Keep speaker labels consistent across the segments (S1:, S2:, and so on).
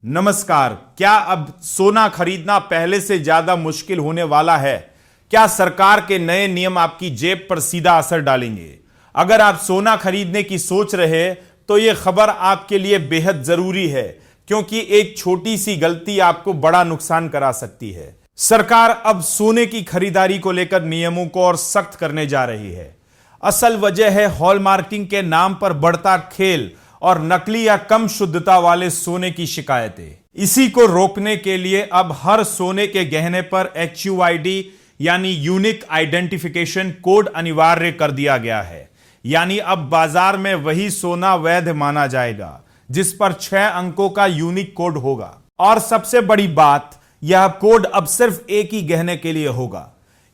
S1: नमस्कार। क्या अब सोना खरीदना पहले से ज्यादा मुश्किल होने वाला है? क्या सरकार के नए नियम आपकी जेब पर सीधा असर डालेंगे? अगर आप सोना खरीदने की सोच रहे तो यह खबर आपके लिए बेहद जरूरी है, क्योंकि एक छोटी सी गलती आपको बड़ा नुकसान करा सकती है। सरकार अब सोने की खरीदारी को लेकर नियमों को और सख्त करने जा रही है। असल वजह है हॉलमार्किंग के नाम पर बढ़ता खेल और नकली या कम शुद्धता वाले सोने की शिकायतें। इसी को रोकने के लिए अब हर सोने के गहने पर HUID यानी यूनिक आइडेंटिफिकेशन कोड अनिवार्य कर दिया गया है। यानी अब बाजार में वही सोना वैध माना जाएगा जिस पर 6 अंकों का यूनिक कोड होगा। और सबसे बड़ी बात, यह कोड अब सिर्फ एक ही गहने के लिए होगा,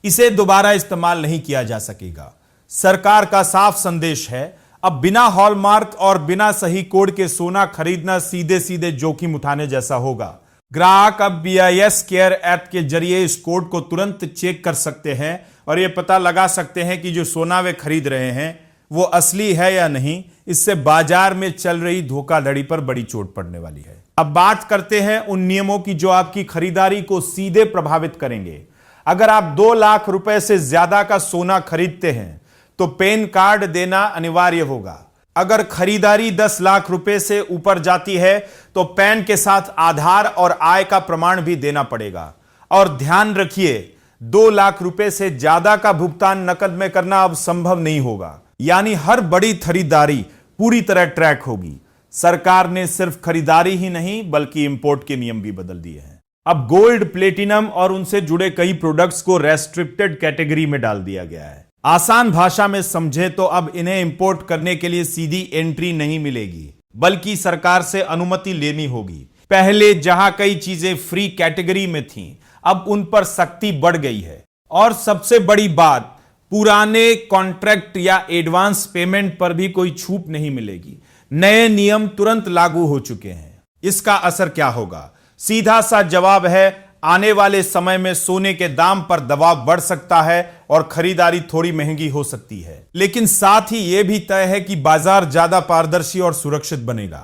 S1: इसे दोबारा इस्तेमाल नहीं किया जा सकेगा। सरकार का साफ संदेश है, अब बिना हॉलमार्क और बिना सही कोड के सोना खरीदना सीधे सीधे जोखिम उठाने जैसा होगा। ग्राहक अब BIS केयर ऐप के जरिए इस कोड को तुरंत चेक कर सकते हैं और यह पता लगा सकते हैं कि जो सोना वे खरीद रहे हैं वो असली है या नहीं। इससे बाजार में चल रही धोखाधड़ी पर बड़ी चोट पड़ने वाली है। अब बात करते हैं उन नियमों की जो आपकी खरीदारी को सीधे प्रभावित करेंगे। अगर आप 2 लाख रुपए से ज्यादा का सोना खरीदते हैं तो पैन कार्ड देना अनिवार्य होगा। अगर खरीदारी 10 लाख रुपए से ऊपर जाती है तो पैन के साथ आधार और आय का प्रमाण भी देना पड़ेगा। और ध्यान रखिए, 2 लाख रुपए से ज्यादा का भुगतान नकद में करना अब संभव नहीं होगा। यानी हर बड़ी खरीदारी पूरी तरह ट्रैक होगी। सरकार ने सिर्फ खरीदारी ही नहीं बल्कि इंपोर्ट के नियम भी बदल दिए हैं। अब गोल्ड, प्लेटिनम और उनसे जुड़े कई प्रोडक्ट्स को रेस्ट्रिक्टेड कैटेगरी में डाल दिया गया है। आसान भाषा में समझे तो अब इन्हें इंपोर्ट करने के लिए सीधी एंट्री नहीं मिलेगी, बल्कि सरकार से अनुमति लेनी होगी। पहले जहां कई चीजें फ्री कैटेगरी में थीं, अब उन पर सख्ती बढ़ गई है। और सबसे बड़ी बात, पुराने कॉन्ट्रैक्ट या एडवांस पेमेंट पर भी कोई छूट नहीं मिलेगी। नए नियम तुरंत लागू हो चुके हैं। इसका असर क्या होगा? सीधा सा जवाब है, आने वाले समय में सोने के दाम पर दबाव बढ़ सकता है और खरीदारी थोड़ी महंगी हो सकती है। लेकिन साथ ही यह भी तय है कि बाजार ज्यादा पारदर्शी और सुरक्षित बनेगा।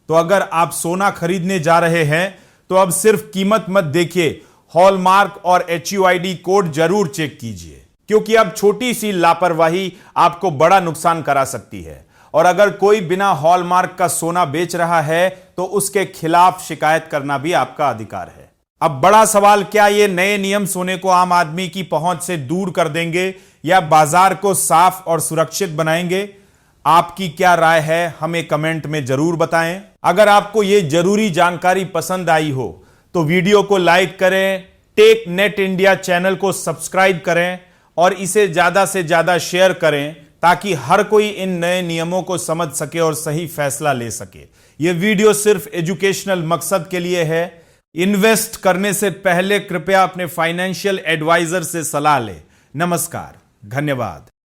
S1: तो अगर आप सोना खरीदने जा रहे हैं तो अब सिर्फ कीमत मत देखिए, हॉलमार्क और HUID कोड जरूर चेक कीजिए, क्योंकि अब छोटी सी लापरवाही आपको बड़ा नुकसान करा सकती है। और अगर कोई बिना हॉलमार्क का सोना बेच रहा है तो उसके खिलाफ शिकायत करना भी आपका अधिकार है। अब बड़ा सवाल, क्या ये नए नियम सोने को आम आदमी की पहुंच से दूर कर देंगे या बाजार को साफ और सुरक्षित बनाएंगे? आपकी क्या राय है, हमें कमेंट में जरूर बताएं। अगर आपको ये जरूरी जानकारी पसंद आई हो तो वीडियो को लाइक करें, टेक नेट इंडिया चैनल को सब्सक्राइब करें और इसे ज्यादा से ज्यादा शेयर करें, ताकि हर कोई इन नए नियमों को समझ सके और सही फैसला ले सके। यह वीडियो सिर्फ एजुकेशनल मकसद के लिए है। इन्वेस्ट करने से पहले कृपया अपने फाइनेंशियल एडवाइजर से सलाह लें। नमस्कार, धन्यवाद।